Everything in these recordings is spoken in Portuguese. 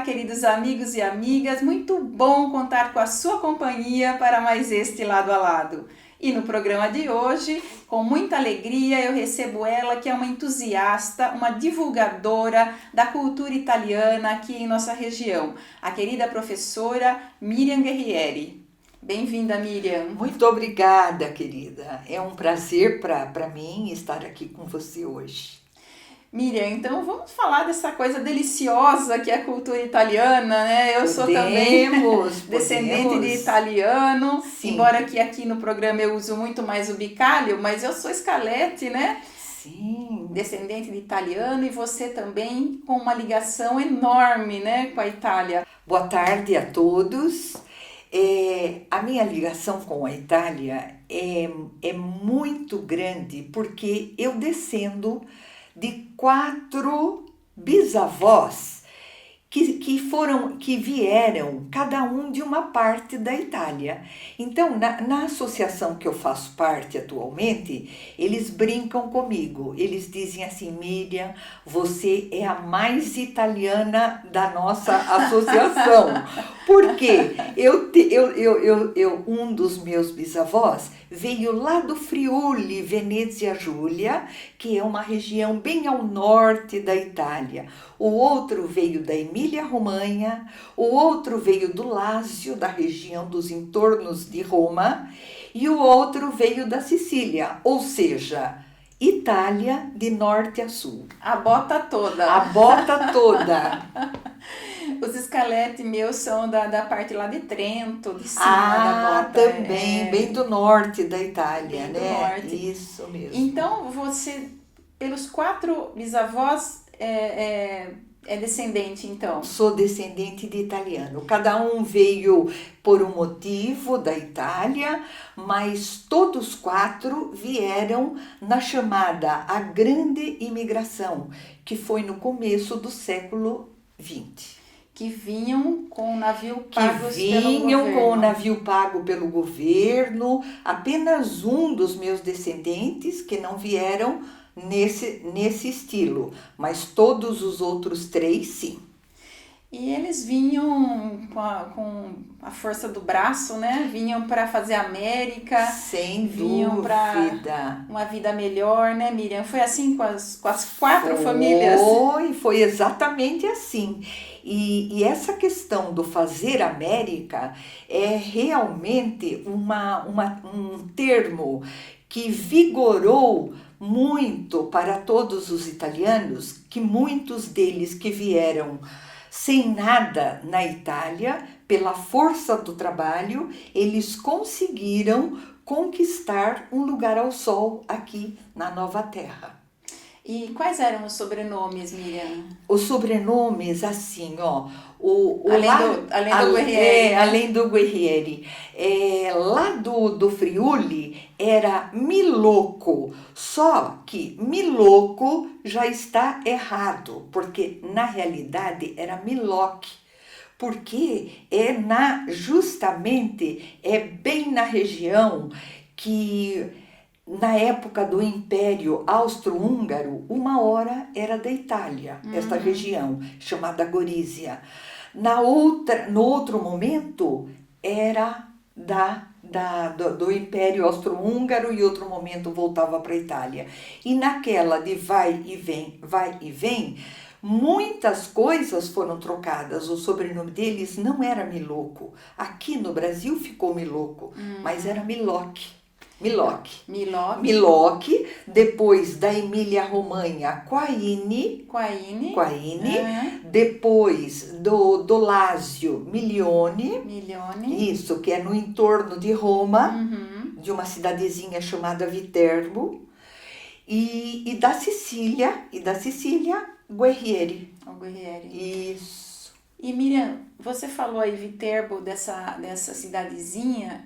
queridos amigos e amigas, muito bom contar com a sua companhia para mais este Lado a Lado. E no programa de hoje, com muita alegria, eu recebo ela, que é uma entusiasta, uma divulgadora da cultura italiana aqui em nossa região, a querida professora Miriam Guerrieri. Bem-vinda, Miriam. Muito obrigada, querida. É um prazer para mim estar aqui com você hoje. Miriam, então vamos falar dessa coisa deliciosa que é a cultura italiana, né? Eu sou também descendente de italiano, Sim. Embora que aqui no programa eu uso muito mais o bicalho, mas eu sou Scalete, né? Sim. Descendente de italiano, e você também com uma ligação enorme, né, com a Itália. Boa tarde a todos. A minha ligação com a Itália é muito grande porque eu descendo de 4 bisavós que vieram cada um de uma parte da Itália. Então, na associação que eu faço parte atualmente, eles brincam comigo. Eles dizem assim: Miriam, você é a mais italiana da nossa associação. Porque um dos meus bisavós veio lá do Friuli, Venezia Giulia, que é uma região bem ao norte da Itália. O outro veio da Emília-Romanha, o outro veio do Lácio, da região dos entornos de Roma, e o outro veio da Sicília, ou seja, Itália de norte a sul. A bota toda. A bota toda. Os Scalete meus são da parte lá de Trento, de cima da bota. Também, bem do norte da Itália, bem né? Do norte. Isso mesmo. Então, você, pelos 4 bisavós, é descendente, então? Sou descendente de italiano. Cada um veio por um motivo da Itália, mas todos 4 vieram na chamada a Grande Imigração, que foi no começo do século XX. Que vinham com o navio pago pelo governo. Com o navio pago pelo governo. Apenas um dos meus descendentes que não vieram nesse estilo, mas todos os outros 3 sim. E eles vinham com a força do braço, né? Vinham para fazer América. Sem vinham dúvida. Para uma vida melhor, né, Miriam? Foi assim com as 4 famílias? Foi exatamente assim. E essa questão do fazer América é realmente um termo que vigorou muito para todos os italianos, que muitos deles que vieram sem nada na Itália, pela força do trabalho, eles conseguiram conquistar um lugar ao sol aqui na Nova Terra. E quais eram os sobrenomes, Miriam? Os sobrenomes, assim, ó. Além do Guerrieri. Além do Guerrieri. Lá do Friuli era Milocco, só que Milocco já está errado, porque na realidade era Milocchi, porque justamente bem na região que na época do Império Austro-Húngaro, 1 hora era da Itália, esta região chamada Gorizia. No outro momento era do Império Austro-Húngaro e outro momento voltava para a Itália. E naquela de vai e vem, muitas coisas foram trocadas. O sobrenome deles não era Milocco. Aqui no Brasil ficou Milocco, mas era Milocchi. Milocchi, depois da Emília-Romanha, Quaini, depois do Lácio, Milione, isso, que é no entorno de Roma, de uma cidadezinha chamada Viterbo, e da Sicília, Guerrieri. O Guerrieri. Isso. E Miriam, você falou aí Viterbo, dessa cidadezinha.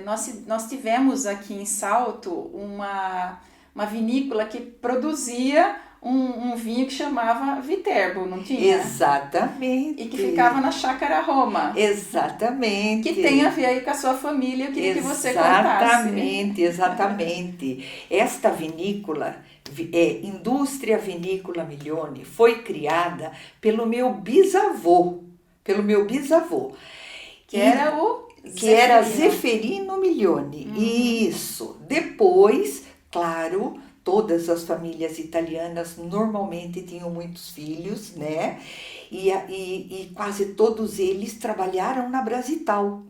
Nós tivemos aqui em Salto uma vinícola que produzia um vinho que chamava Viterbo, não tinha? Exatamente. E que ficava na Chácara Roma. Exatamente. Que tem a ver aí com a sua família, eu queria que você contasse. Exatamente. Esta vinícola, Indústria Vinícola Milione, foi criada pelo meu bisavô, pelo meu bisavô. Que era o Que era Zeferino Milione. Isso. Depois, claro, todas as famílias italianas normalmente tinham muitos filhos, né? E quase todos eles trabalharam na Brasital.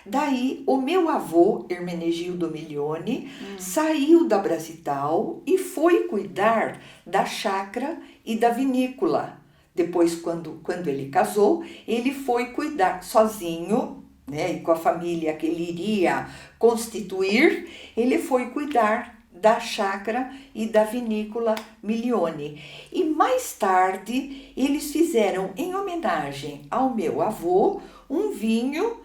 Daí, o meu avô, Hermenegildo Milione, saiu da Brasital e foi cuidar da chácara e da vinícola. Depois, quando ele casou, ele foi cuidar sozinho, né, e com a família que ele iria constituir, ele foi cuidar da chácara e da vinícola Milione. E mais tarde, eles fizeram, em homenagem ao meu avô, um vinho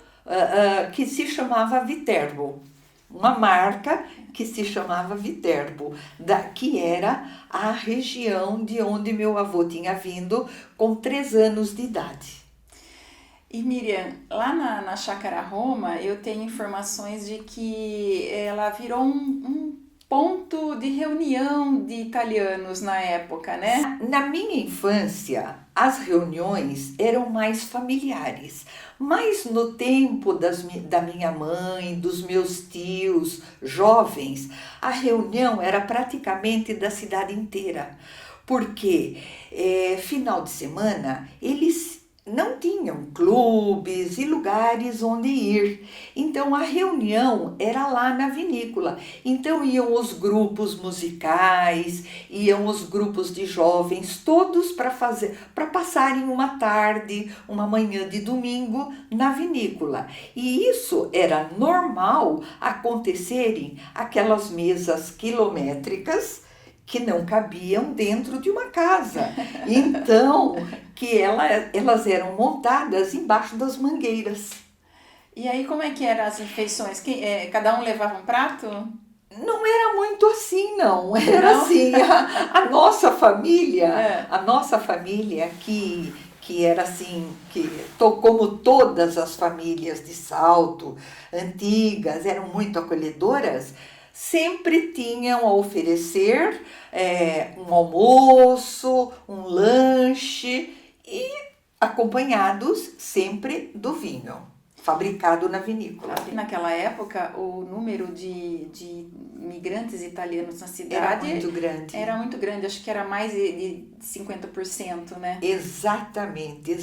que se chamava Viterbo. Uma marca que se chamava Viterbo, que era a região de onde meu avô tinha vindo com 3 anos de idade. E Miriam, lá na Chácara Roma, eu tenho informações de que ela virou um ponto de reunião de italianos na época, né? Na minha infância, as reuniões eram mais familiares, mas no tempo da minha mãe, dos meus tios, jovens, a reunião era praticamente da cidade inteira, porque final de semana eles não tinham clubes e lugares onde ir. Então a reunião era lá na vinícola. Então iam os grupos musicais, iam os grupos de jovens, todos para passarem uma tarde, uma manhã de domingo na vinícola. E isso era normal acontecerem aquelas mesas quilométricas que não cabiam dentro de uma casa. Então, que elas eram montadas embaixo das mangueiras. E aí, como é que eram as refeições? Cada um levava um prato? Não era muito assim, não. Era assim, a nossa família, que era assim, como todas as famílias de Salto, antigas, eram muito acolhedoras, sempre tinham a oferecer um almoço, um lanche e acompanhados sempre do vinho, fabricado na vinícola. Naquela época, o número de imigrantes italianos na cidade era muito grande, acho que era mais de 50%, né? Exatamente.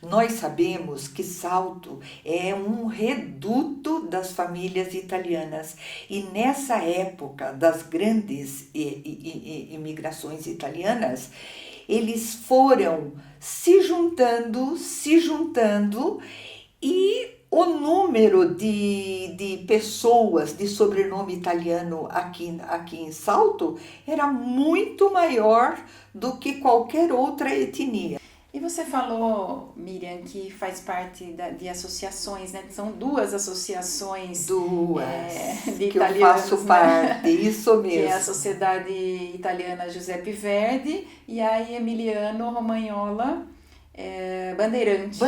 Nós sabemos que Salto é um reduto das famílias italianas e nessa época das grandes imigrações italianas, eles foram se juntando e o número de pessoas de sobrenome italiano aqui em Salto era muito maior do que qualquer outra etnia. E você falou, Miriam, que faz parte de associações, né? São 2 associações de que italianos, eu faço parte, né? isso mesmo. Que é a Sociedade Italiana Giuseppe Verdi e a Emiliano Romagnola Bandeirante.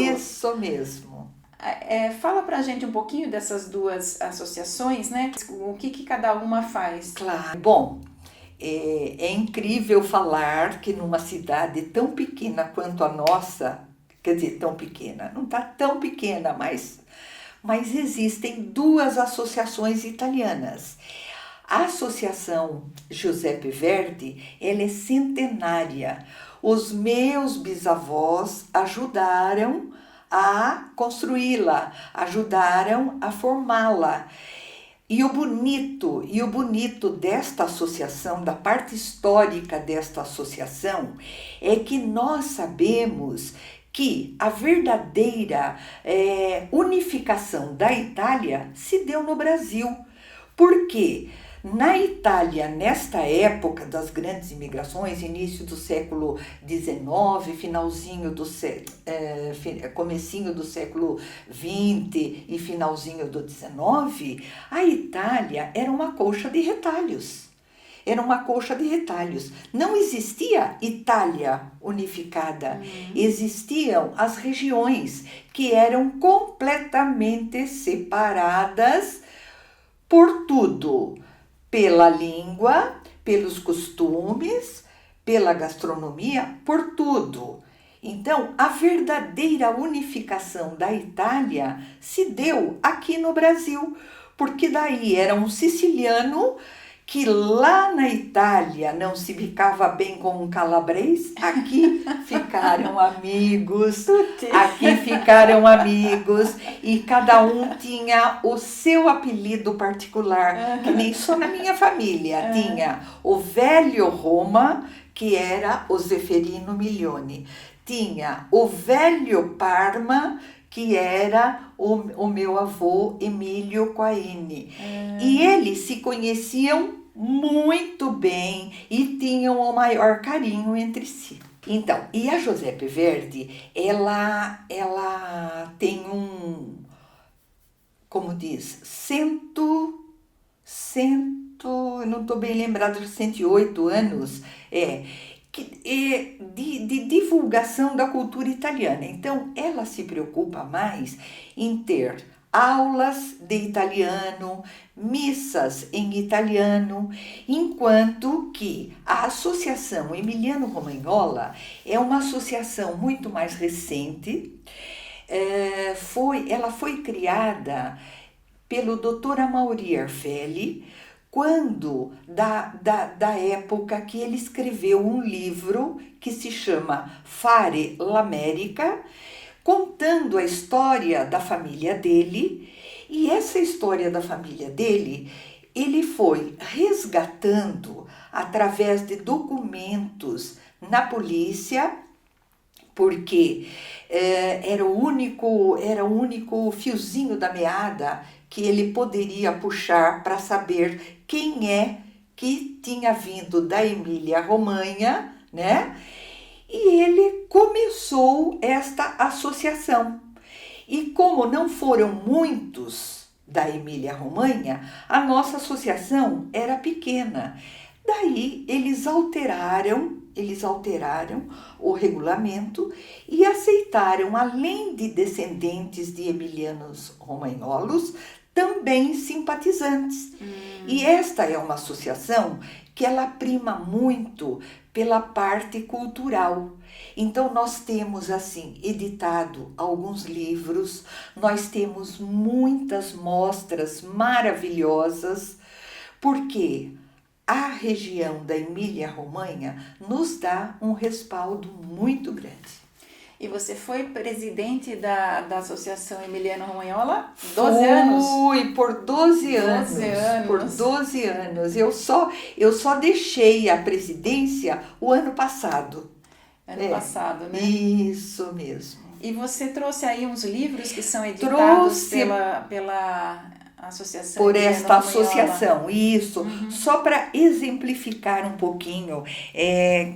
Isso mesmo. Fala pra gente um pouquinho dessas 2 associações, né? O que cada uma faz? Claro. Bom, é incrível falar que numa cidade tão pequena quanto a nossa, quer dizer, tão pequena, não está tão pequena, mas existem 2 associações italianas. A Associação Giuseppe Verdi, ela é centenária. Os meus bisavós ajudaram a construí-la, ajudaram a formá-la. E o bonito desta associação, da parte histórica desta associação, é que nós sabemos que a verdadeira unificação da Itália se deu no Brasil. Por quê? Na Itália, nesta época das grandes imigrações, início do século XIX, comecinho do século XX e finalzinho do XIX, a Itália era uma colcha de retalhos. Não existia Itália unificada. Existiam as regiões que eram completamente separadas por tudo. Pela língua, pelos costumes, pela gastronomia, por tudo. Então, a verdadeira unificação da Itália se deu aqui no Brasil, porque daí era um siciliano que lá na Itália não se ficava bem com um calabrês, aqui ficaram amigos e cada um tinha o seu apelido particular, que nem só na minha família. Tinha o velho Roma, que era o Zeferino Milione, tinha o velho Parma, que era o meu avô Emílio Quaini. E eles se conheciam muito bem e tinham o maior carinho entre si. Então, e a Giuseppe Verdi, ela tem como diz, eu não estou bem lembrada, de 108 anos, de divulgação da cultura italiana. Então, ela se preocupa mais em ter aulas de italiano, missas em italiano, enquanto que a Associação Emiliano-Romagnola é uma associação muito mais recente. Ela foi criada pelo Dr. Amaury Erfelli, quando da época que ele escreveu um livro que se chama Fare l'America, contando a história da família dele. E essa história da família dele, ele foi resgatando através de documentos na polícia, porque era o único fiozinho da meada que ele poderia puxar para saber quem é que tinha vindo da Emília-Romanha, né? E ele começou esta associação. E como não foram muitos da Emília-Romanha, a nossa associação era pequena. Daí eles alteraram o regulamento e aceitaram, além de descendentes de emilianos romagnolos, também simpatizantes. E esta é uma associação que ela prima muito pela parte cultural. Então nós temos assim editado alguns livros, nós temos muitas mostras maravilhosas, porque a região da Emília-Romanha nos dá um respaldo muito grande. E você foi presidente da Associação Emiliano-Romagnola 12 anos? Fui por 12 anos. 12 anos. Por 12 anos. Eu só deixei a presidência o ano passado. Ano passado, né? Isso mesmo. E você trouxe aí uns livros que são editados pela associação. Por esta associação, isso. Só para exemplificar um pouquinho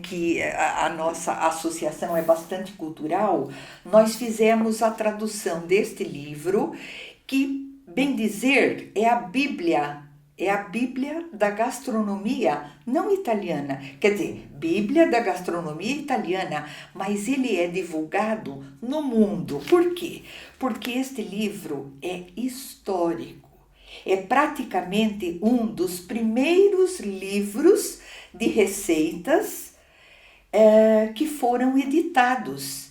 que a nossa associação é bastante cultural, nós fizemos a tradução deste livro, que, bem dizer, é a Bíblia da gastronomia não italiana, quer dizer, Bíblia da gastronomia italiana, mas ele é divulgado no mundo. Por quê? Porque este livro é histórico. É praticamente um dos primeiros livros de receitas que foram editados.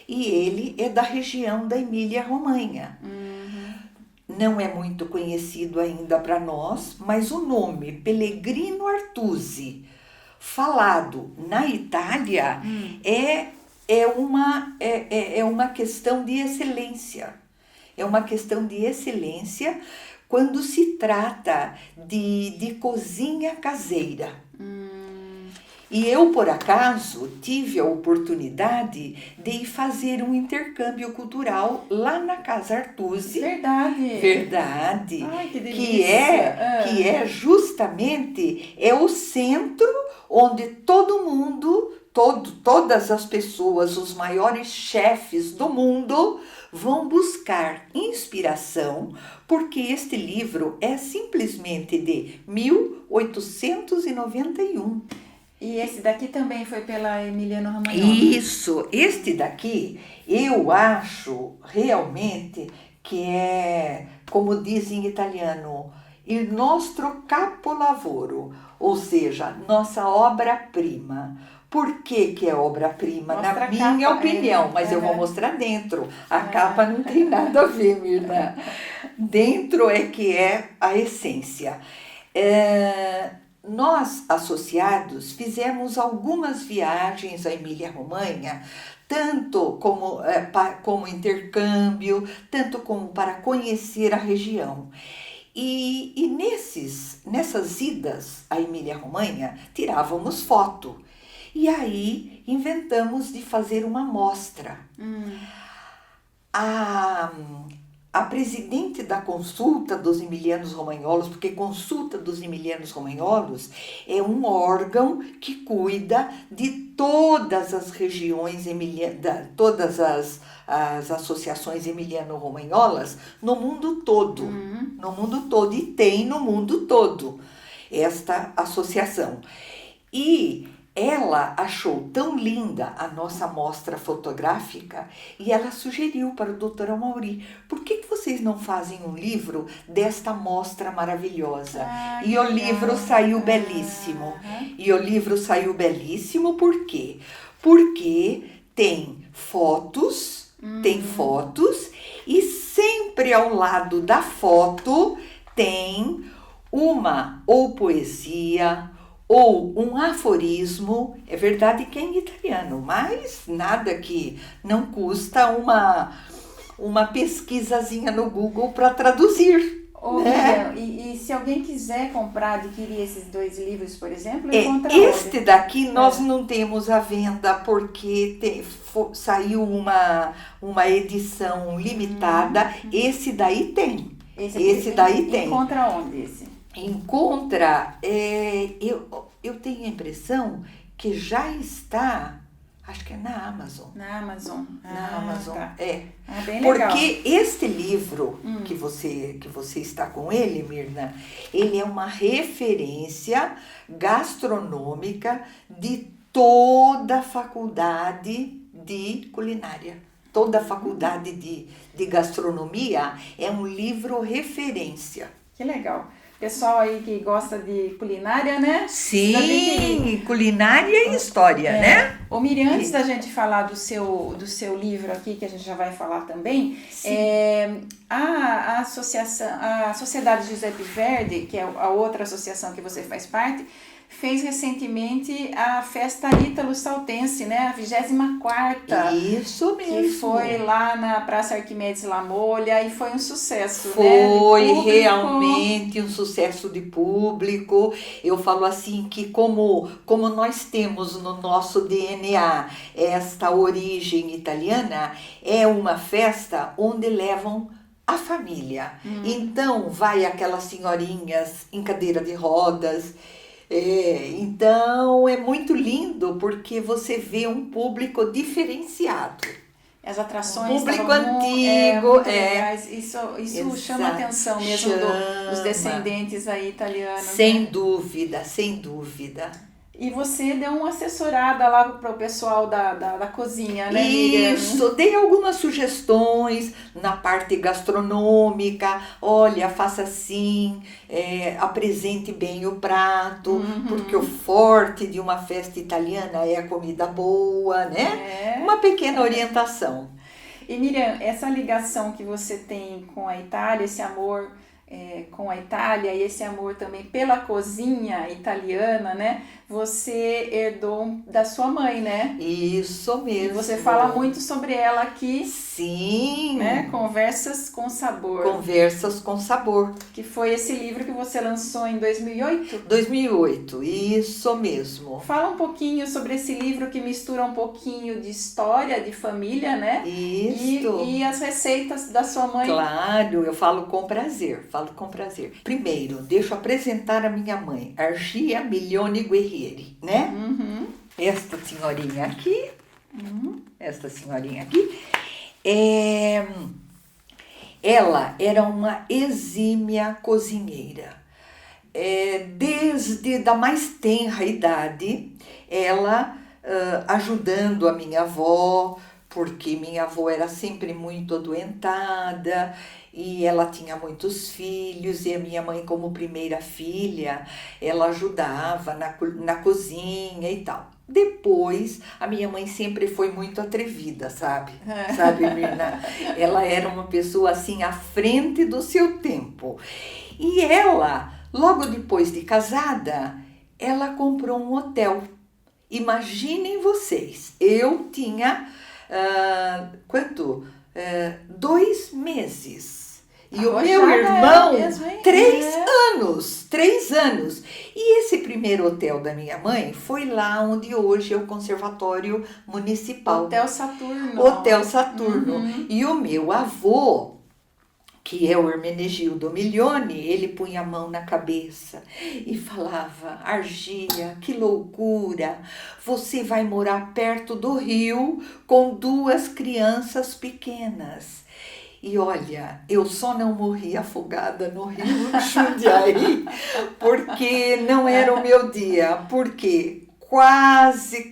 E ele é da região da Emília-Romanha. Não é muito conhecido ainda para nós, mas o nome Pellegrino Artusi, falado na Itália, é uma questão de excelência. É uma questão de excelência quando se trata de cozinha caseira. E eu, por acaso, tive a oportunidade de ir fazer um intercâmbio cultural lá na Casa Artusi. Verdade. Ai, que delícia. Que é justamente o centro onde todo mundo, todas as pessoas, os maiores chefes do mundo, vão buscar inspiração, porque este livro é simplesmente de 1891. E esse daqui também foi pela Emiliano-Romagnola? Isso, este daqui eu acho realmente que é, como diz em italiano, il nostro capolavoro, ou seja, nossa obra-prima, Por que que é obra-prima? Mostra Na a minha capa, opinião, mas eu vou mostrar dentro. A capa não tem nada a ver, Mirna. Dentro é que é a essência. Nós, associados, fizemos algumas viagens à Emília-Romanha, tanto como intercâmbio, tanto como para conhecer a região. E nessas idas à Emília-Romanha, tirávamos foto. E aí inventamos de fazer uma mostra. A presidente da consulta dos emilianos romanholos, porque consulta dos emilianos romanholos é um órgão que cuida de todas as regiões, todas as associações emiliano-romanholas no mundo todo. No mundo todo, e tem no mundo todo esta associação. E ela achou tão linda a nossa mostra fotográfica e ela sugeriu para o Dr. Amauri, por que vocês não fazem um livro desta mostra maravilhosa? E o livro saiu belíssimo. E o livro saiu belíssimo por quê? Porque tem fotos e sempre ao lado da foto tem uma ou poesia ou um aforismo. É verdade que é em italiano, mas nada que não custa uma pesquisazinha no Google para traduzir. Né? E se alguém quiser comprar, adquirir esses 2 livros, por exemplo, encontra este onde? Daqui nós não temos à venda porque saiu uma edição limitada. Esse daí tem. Esse daí tem. Encontra onde esse? Encontra, eu tenho a impressão que já está, acho que é na Amazon. Na Amazon. Na Amazon, tá. Bem legal. Porque este livro que você está com ele, Mirna, ele é uma referência gastronômica de toda a faculdade de culinária. Toda a faculdade de gastronomia é um livro referência. Que legal. Pessoal aí que gosta de culinária, né? Sim, culinária e história, né? Ô Miriam, antes da gente falar do seu livro aqui, que a gente já vai falar também, a Sociedade Giuseppe Verdi, que é a outra associação que você faz parte, fez recentemente a festa ítalo-saltense, né? A 24ª. Isso mesmo. Que foi lá na Praça Arquimedes La Molha e foi um sucesso, Foi, né? Realmente um sucesso de público. Eu falo assim que como nós temos no nosso DNA esta origem italiana, é uma festa onde levam a família. Então vai aquelas senhorinhas em cadeira de rodas. Então é muito lindo porque você vê um público diferenciado. As atrações público antigo, muito legais. Isso chama a atenção mesmo dos descendentes aí italianos. Sem dúvida, sem dúvida. E você deu uma assessorada lá para o pessoal da cozinha, né, Miriam? Isso, dei algumas sugestões na parte gastronômica. Olha, faça assim, apresente bem o prato, porque o forte de uma festa italiana é a comida boa, né? Uma pequena orientação. E Miriam, essa ligação que você tem com a Itália, esse amor com a Itália e esse amor também pela cozinha italiana, né? Você herdou da sua mãe, né? Isso mesmo. E você fala muito sobre ela aqui. Sim. Né? Conversas com Sabor. Conversas com Sabor. Que foi esse livro que você lançou em 2008? 2008, isso mesmo. Fala um pouquinho sobre esse livro que mistura um pouquinho de história, de família, né? Isso. E as receitas da sua mãe. Claro, eu falo com prazer, Primeiro, deixa eu apresentar a minha mãe, Argia Milione Guerrieri, né? Esta senhorinha aqui, ela era uma exímia cozinheira. Desde da mais tenra idade, ela ajudando a minha avó, porque minha avó era sempre muito adoentada, E ela tinha muitos filhos, e a minha mãe, como primeira filha, ela ajudava na cozinha e tal. Depois, a minha mãe sempre foi muito atrevida, sabe? Sabe, Mirna? Ela era uma pessoa assim à frente do seu tempo. E ela, logo depois de casada, ela comprou um hotel. Imaginem vocês, eu tinha, quanto? 2 meses. E o meu irmão, mesmo, 3 anos. E esse primeiro hotel da minha mãe foi lá onde hoje é o Conservatório Municipal. Hotel Saturno. Hotel Saturno. E o meu avô, que é o Hermenegildo Milione, ele punha a mão na cabeça e falava: Argia, que loucura, você vai morar perto do rio com 2 crianças pequenas. E olha, eu só não morri afogada no rio Jundiaí porque não era o meu dia, porque quase,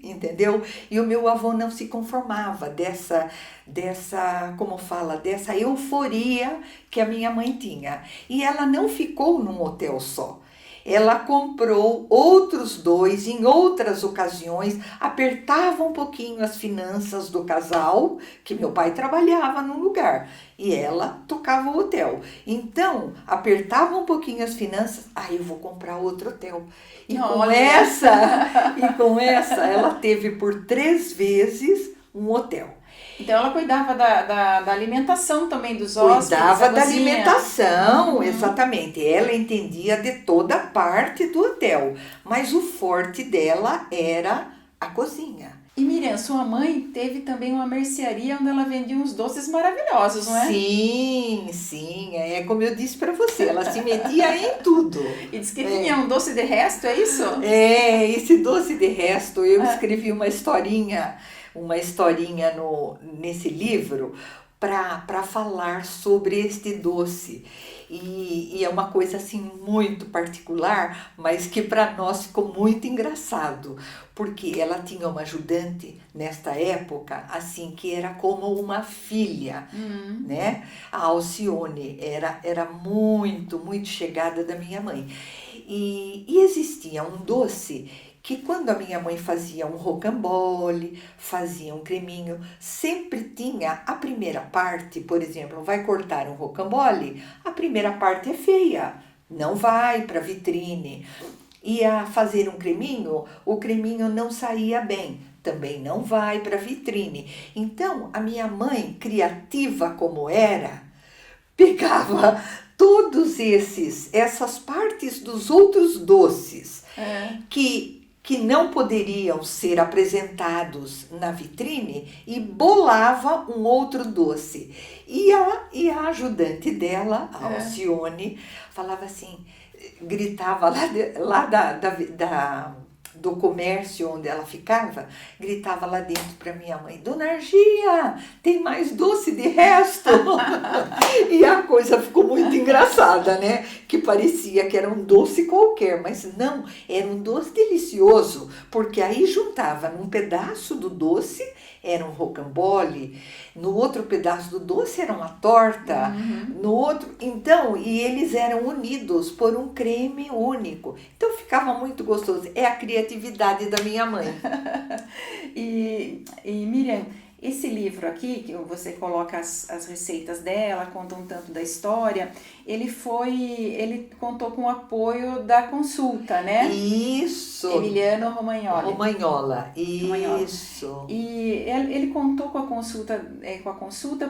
entendeu? E o meu avô não se conformava dessa, como fala, dessa euforia que a minha mãe tinha. E ela não ficou num hotel só. Ela comprou outros 2 em outras ocasiões, apertava um pouquinho as finanças do casal, que meu pai trabalhava num lugar, e ela tocava o hotel. Então, apertava um pouquinho as finanças, eu vou comprar outro hotel. E com essa, ela teve por 3 vezes um hotel. Então ela cuidava da alimentação também dos hóspedes. Cuidava da alimentação, exatamente. Ela entendia de toda parte do hotel, mas o forte dela era a cozinha. E Miriam, sua mãe teve também uma mercearia onde ela vendia uns doces maravilhosos, não é? Sim, é como eu disse para você, ela se metia em tudo. E diz que tinha um doce de resto, é isso? Esse doce de resto, eu escrevi uma historinha nesse livro para falar sobre este doce. E é uma coisa assim muito particular, mas que para nós ficou muito engraçado, porque ela tinha uma ajudante nesta época, assim, que era como uma filha, né? A Alcione era muito chegada da minha mãe. E existia um doce que quando a minha mãe fazia um rocambole, fazia um creminho, sempre tinha a primeira parte, por exemplo, vai cortar um rocambole, a primeira parte é feia, não vai para vitrine. Ia fazer um creminho, o creminho não saía bem, também não vai para vitrine. Então, a minha mãe, criativa como era, pegava todos essas partes dos outros doces que não poderiam ser apresentados na vitrine e bolava um outro doce. E a ajudante dela, a Alcione, falava assim, gritava do comércio onde ela ficava, gritava lá dentro para minha mãe: Dona Argia, tem mais doce de resto? E a coisa ficou muito engraçada, né? Que parecia que era um doce qualquer, mas não, era um doce delicioso, porque aí juntava num pedaço do doce, era um rocambole, no outro pedaço do doce era uma torta, no outro, então, e eles eram unidos por um creme único. Então ficava muito gostoso. É a criatividade da minha mãe. E Miriam, esse livro aqui, que você coloca as receitas dela, conta um tanto da história, ele contou com o apoio da consulta, né? Isso! Emiliano Romagnola. Isso! E ele contou com a consulta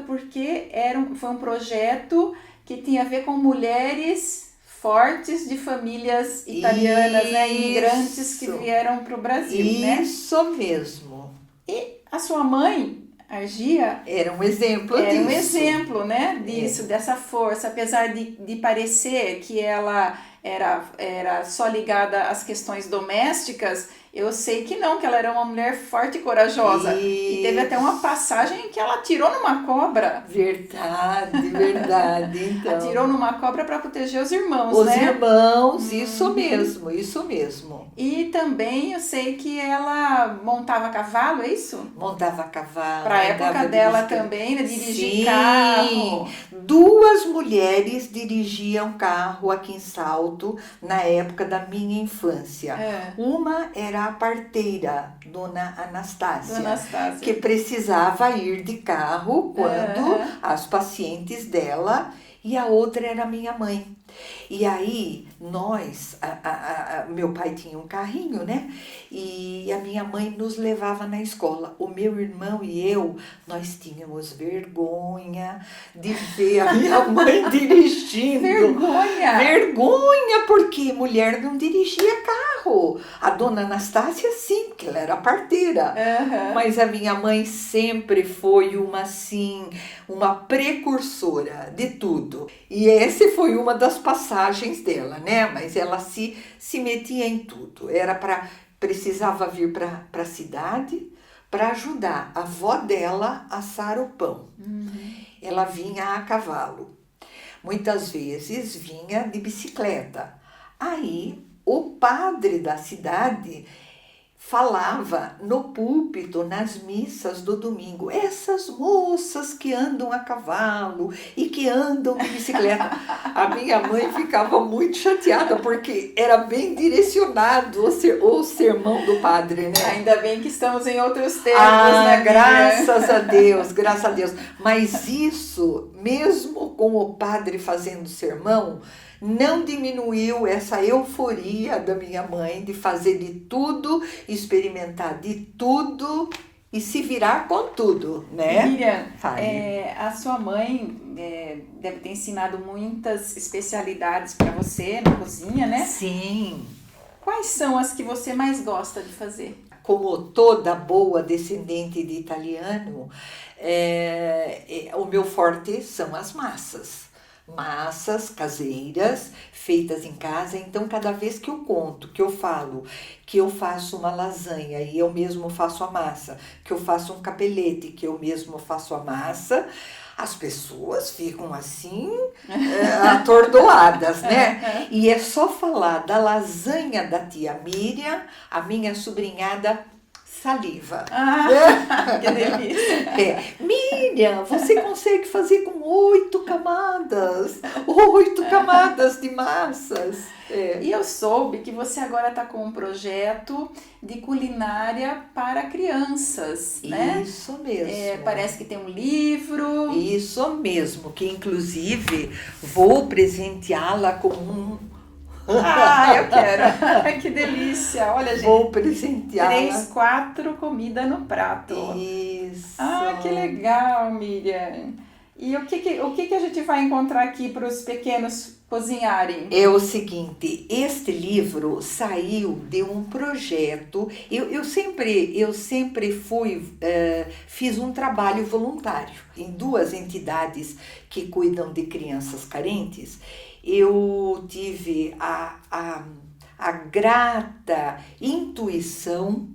porque foi um projeto que tinha a ver com mulheres fortes de famílias italianas, né? Imigrantes que vieram para o Brasil, né? Isso mesmo! E a sua mãe, Argia, era um exemplo disso. Era um exemplo, né, disso, dessa força, apesar de parecer que ela era só ligada às questões domésticas, eu sei que não, que ela era uma mulher forte e corajosa. E teve até uma passagem que ela atirou numa cobra. Verdade, verdade. Então, Atirou numa cobra para proteger os irmãos, os né? irmãos, isso mesmo, isso mesmo. E também eu sei que ela montava cavalo, é isso? Montava cavalo. Para a época andava de dela bicicleta. também, né? Dirigir Sim, carro. duas mulheres dirigiam carro aqui em Salto na época da minha infância. É. Uma era a parteira, Dona Anastácia, Dona Anastácia. que precisava ir de carro quando É. as pacientes dela, e a outra era minha mãe. E aí, nós, meu pai tinha um carrinho, né? E a minha mãe nos levava na escola. O meu irmão e eu, nós tínhamos vergonha de ver a minha mãe dirigindo. Vergonha! Vergonha, porque mulher não dirigia carro. A dona Anastácia, sim, porque ela era parteira. Uhum. Mas a minha mãe sempre foi uma, assim, uma precursora de tudo. E essa foi uma das passagens dela, né? Mas ela se metia em tudo. Precisava vir para a cidade para ajudar a avó dela a assar o pão. Ela vinha a cavalo. Muitas vezes vinha de bicicleta. Aí o padre da cidade falava no púlpito, nas missas do domingo, essas moças que andam a cavalo e que andam de bicicleta. A minha mãe ficava muito chateada, porque era bem direcionado o sermão do padre, né? Ainda bem que estamos em outros tempos, né, Bia? Graças a Deus, graças a Deus. Mas isso, mesmo com o padre fazendo sermão, não diminuiu essa euforia da minha mãe de fazer de tudo, experimentar de tudo e se virar com tudo, né? Miriam, Fale. a sua mãe deve ter ensinado muitas especialidades para você na cozinha, né? Sim. Quais são as que você mais gosta de fazer? Como toda boa descendente de italiano, o meu forte são as massas. Massas caseiras, feitas em casa. Então, cada vez que eu conto, que eu falo que eu faço uma lasanha e eu mesmo faço a massa, que eu faço um capelete, que eu mesmo faço a massa, as pessoas ficam assim, atordoadas, né? E é só falar da lasanha da tia Miriam, a minha sobrinhada saliva. Ah, que delícia! Miriam, você consegue fazer com 8 camadas, 8 camadas de massas. E eu soube que você agora está com um projeto de culinária para crianças, né? Isso mesmo. Parece que tem um livro. Isso mesmo, que inclusive vou presenteá-la com um... Ah, eu quero. Que delícia. Olha, gente. Vou presenteá-la. 3, 4 comida no prato. Isso. Ah, que legal, Miriam. E o que a gente vai encontrar aqui para os pequenos cozinharem? É o seguinte, este livro saiu de um projeto. Eu sempre fiz um trabalho voluntário em 2 entidades que cuidam de crianças carentes. Eu tive a grata intuição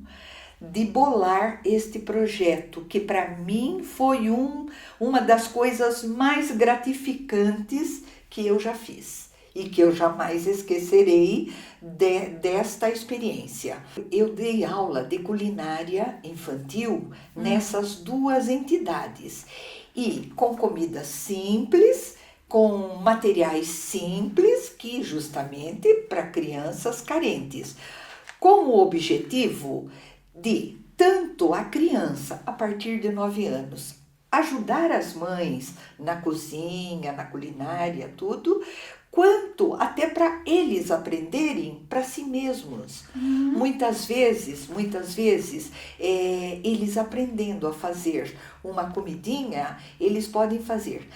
de bolar este projeto, que para mim foi uma das coisas mais gratificantes que eu já fiz e que eu jamais esquecerei desta experiência. Eu dei aula de culinária infantil nessas 2 entidades e com comida simples, com materiais simples, que justamente para crianças carentes, com o objetivo de tanto a criança a partir de 9 anos ajudar as mães na cozinha, na culinária, tudo, quanto até para eles aprenderem para si mesmos. Muitas vezes, eles aprendendo a fazer uma comidinha, eles podem fazer.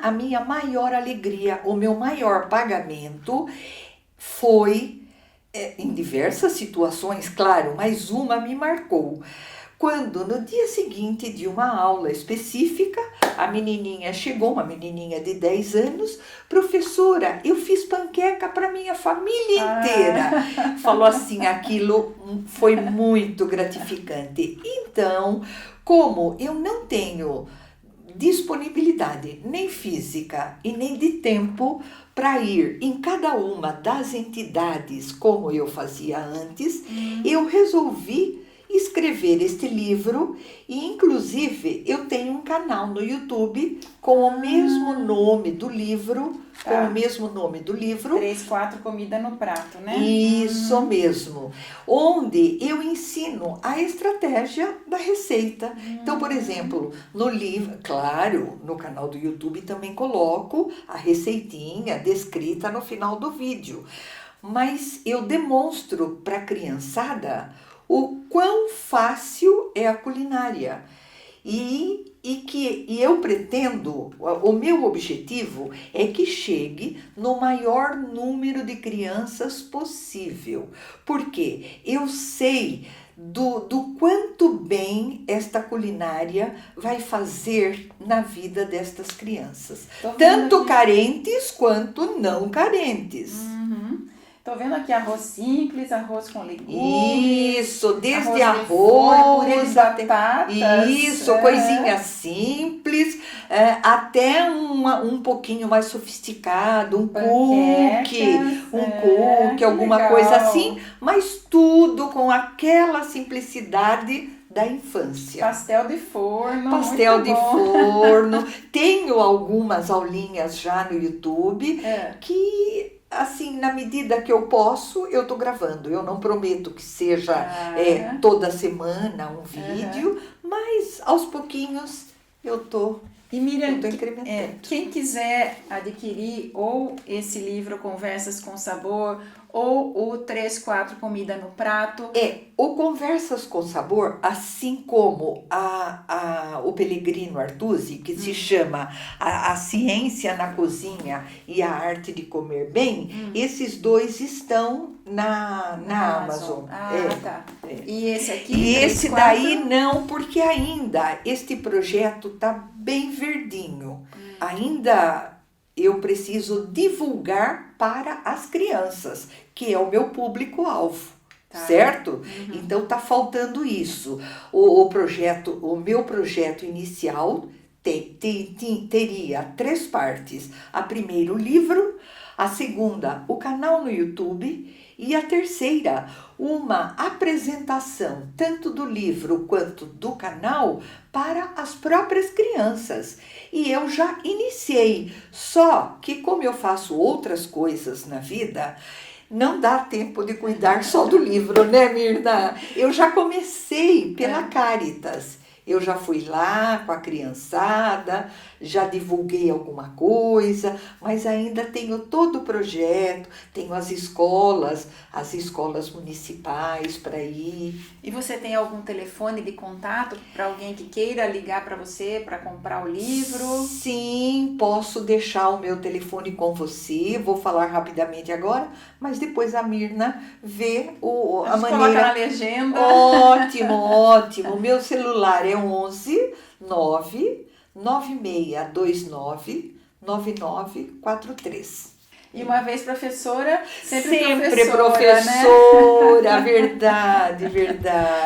A minha maior alegria, o meu maior pagamento foi, em diversas situações, claro, mas uma me marcou. quando no dia seguinte de uma aula específica, a menininha chegou, uma menininha de 10 anos, professora, eu fiz panqueca para minha família inteira. Falou assim, aquilo foi muito gratificante. Então, como eu não tenho disponibilidade nem física e nem de tempo para ir em cada uma das entidades como eu fazia antes, eu resolvi escrever este livro e inclusive eu tenho um canal no YouTube com o mesmo nome do livro, com o mesmo nome do livro. 3, 4 comida no prato, né? Isso mesmo, onde eu ensino a estratégia da receita. Então, por exemplo, no livro, claro, no canal do YouTube também coloco a receitinha descrita no final do vídeo, mas eu demonstro para a criançada o quão fácil é a culinária. E eu pretendo, o meu objetivo é que chegue no maior número de crianças possível, porque eu sei do quanto bem esta culinária vai fazer na vida destas crianças, tanto carentes quanto não carentes. Tô vendo aqui arroz simples, arroz com legumes. Isso, desde arroz, purê de batatas. Isso, coisinha simples, até um pouquinho mais sofisticado, um cookie, alguma legal. coisa assim, mas tudo com aquela simplicidade da infância. Pastel de forno. Pastel muito de bom. forno. Tenho algumas aulinhas já no YouTube que, assim, na medida que eu posso, eu tô gravando. Eu não prometo que seja toda semana um vídeo, mas aos pouquinhos eu tô incrementando. Quem quiser adquirir ou esse livro Conversas com Sabor ou o 3, 4 Comida no Prato. O Conversas com Sabor, assim como o Pellegrino Arduzzi, que se chama a Ciência na Cozinha e a Arte de Comer Bem, esses dois estão na Amazon. Tá. E esse aqui? E 3, esse 4? daí não, porque ainda este projeto tá bem verdinho. Ainda eu preciso divulgar para as crianças, que é o meu público-alvo, certo? Então tá faltando isso. O meu projeto inicial teria 3 partes. A primeira, o livro, a segunda, o canal no YouTube, e a terceira, uma apresentação tanto do livro quanto do canal para as próprias crianças. E eu já iniciei, só que como eu faço outras coisas na vida, não dá tempo de cuidar só do livro, né, Mirna? Eu já comecei pela Caritas. Eu já fui lá com a criançada, já divulguei alguma coisa, mas ainda tenho todo o projeto, tenho as escolas municipais para ir. E você tem algum telefone de contato para alguém que queira ligar para você para comprar o livro? Sim, posso deixar o meu telefone com você, vou falar rapidamente agora, mas depois a Mirna vê a maneira. Coloca na legenda. Ótimo. O meu celular é 11 9 9629 9943. E uma vez professora, sempre professora, né? Verdade.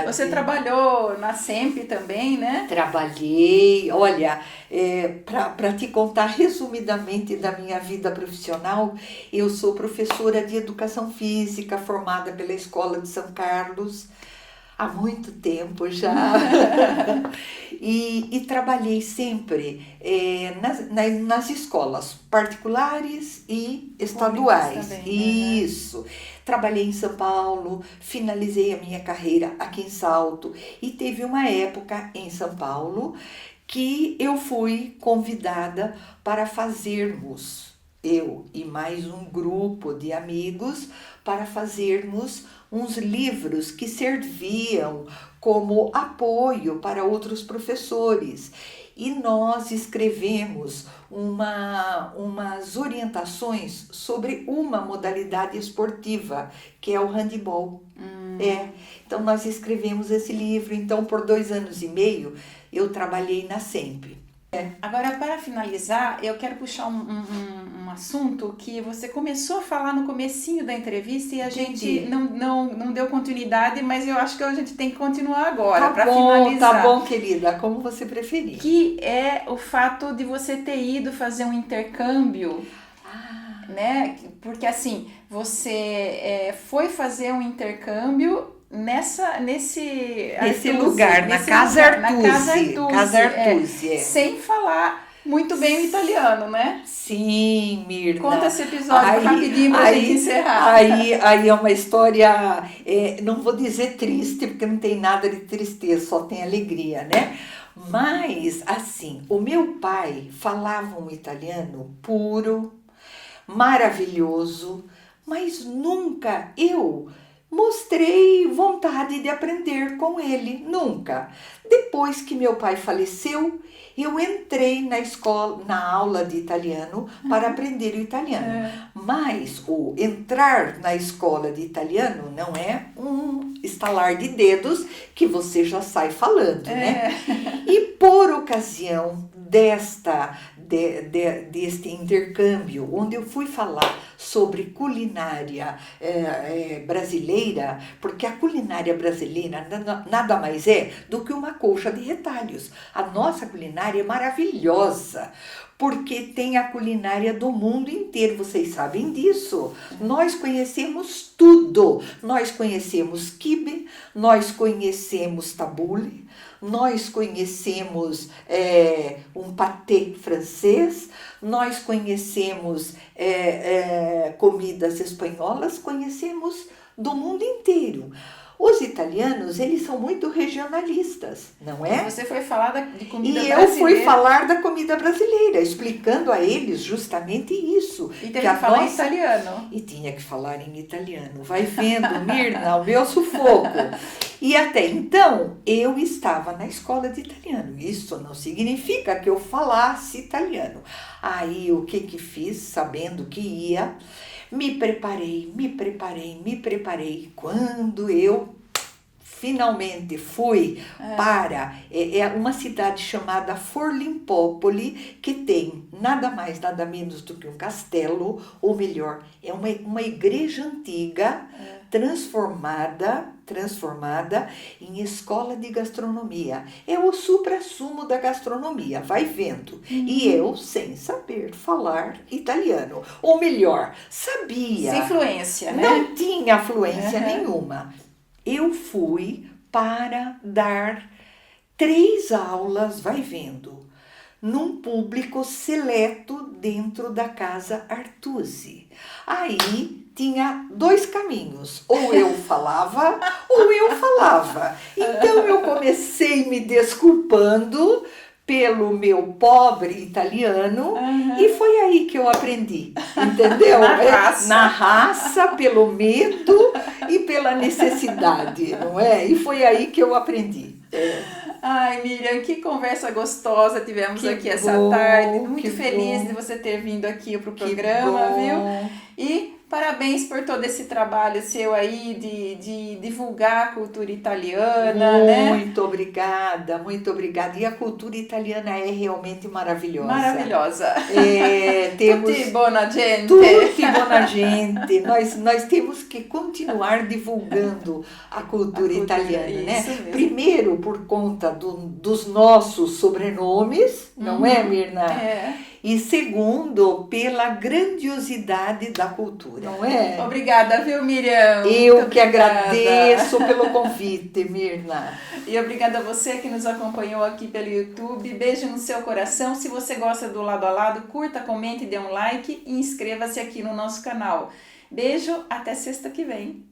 Você trabalhou na SEMP também, né? Trabalhei, olha, para te contar resumidamente da minha vida profissional, eu sou professora de Educação Física, formada pela Escola de São Carlos, há muito tempo já. E trabalhei sempre nas escolas particulares e estaduais. Também, Isso. Trabalhei em São Paulo, finalizei a minha carreira aqui em Salto e teve uma época em São Paulo que eu fui convidada para fazermos, eu e mais um grupo de amigos, para fazermos uns livros que serviam como apoio para outros professores. e nós escrevemos umas orientações sobre uma modalidade esportiva, que é o handebol. Então nós escrevemos esse livro, então por 2 anos e meio eu trabalhei na SEMP. Agora, para finalizar, eu quero puxar um assunto que você começou a falar no comecinho da entrevista e a gente não deu continuidade, mas eu acho que a gente tem que continuar agora, para finalizar. Tá bom, querida, como você preferir. Que é o fato de você ter ido fazer um intercâmbio, né? Porque assim, você foi fazer um intercâmbio nesse lugar, na Casa Artusi, sem falar muito bem o italiano, né? Sim, Mirna. Conta esse episódio rapidinho pra gente encerrar. Aí é uma história, não vou dizer triste, porque não tem nada de tristeza, só tem alegria, né? Mas, assim, o meu pai falava um italiano puro, maravilhoso, mas nunca eu mostrei vontade de aprender com ele, nunca. Depois que meu pai faleceu, eu entrei na aula de italiano para aprender o italiano. Mas o entrar na escola de italiano não é um estalar de dedos que você já sai falando, né? E por ocasião deste intercâmbio, onde eu fui falar sobre culinária brasileira, porque a culinária brasileira nada mais é do que uma colcha de retalhos. A nossa culinária é maravilhosa, porque tem a culinária do mundo inteiro, vocês sabem disso. Nós conhecemos tudo. Nós conhecemos quibe, nós conhecemos tabule, nós conhecemos um pâté francês, nós conhecemos comidas espanholas, conhecemos do mundo inteiro. Os italianos, eles são muito regionalistas, não é? Você foi falar de comida brasileira. E eu fui falar da comida brasileira, explicando a eles justamente isso. E teve que falar em italiano. E tinha que falar em italiano. Vai vendo, Mirna, o meu sufoco. E até então, eu estava na escola de italiano. Isso não significa que eu falasse italiano. Aí, o que fiz, sabendo que ia... Me preparei. Quando eu finalmente fui para uma cidade chamada Forlimpopoli, que tem nada mais, nada menos do que um castelo, ou melhor, é uma igreja antiga transformada em escola de gastronomia. É o suprassumo da gastronomia, vai vendo. E eu sem saber falar italiano. Ou melhor, sabia. Sem fluência, né? Não tinha fluência nenhuma. Eu fui para dar 3 aulas, vai vendo, num público seleto dentro da Casa Artusi. Aí tinha 2 caminhos, ou eu falava ou eu falava. Então eu comecei me desculpando pelo meu pobre italiano e foi aí que eu aprendi, entendeu? Na raça, pelo medo e pela necessidade, não é? E foi aí que eu aprendi. Ai, Miriam, que conversa gostosa tivemos aqui essa tarde. Muito feliz de você ter vindo aqui pro programa, viu? E parabéns por todo esse trabalho seu aí de divulgar a cultura italiana, né? Muito obrigada, muito obrigada. E a cultura italiana é realmente maravilhosa. Maravilhosa. Temos tutti buona gente. Tutti buona gente. Nós temos que continuar divulgando a cultura italiana, né? Mesmo. Primeiro, por conta dos nossos sobrenomes, não é, Mirna? E segundo, pela grandiosidade da cultura, não é? Obrigada, viu, Miriam? Eu que agradeço pelo convite, Mirna. E obrigada a você que nos acompanhou aqui pelo YouTube. Beijo no seu coração. Se você gosta do Lado a Lado, curta, comente, dê um like e inscreva-se aqui no nosso canal. Beijo, até sexta que vem.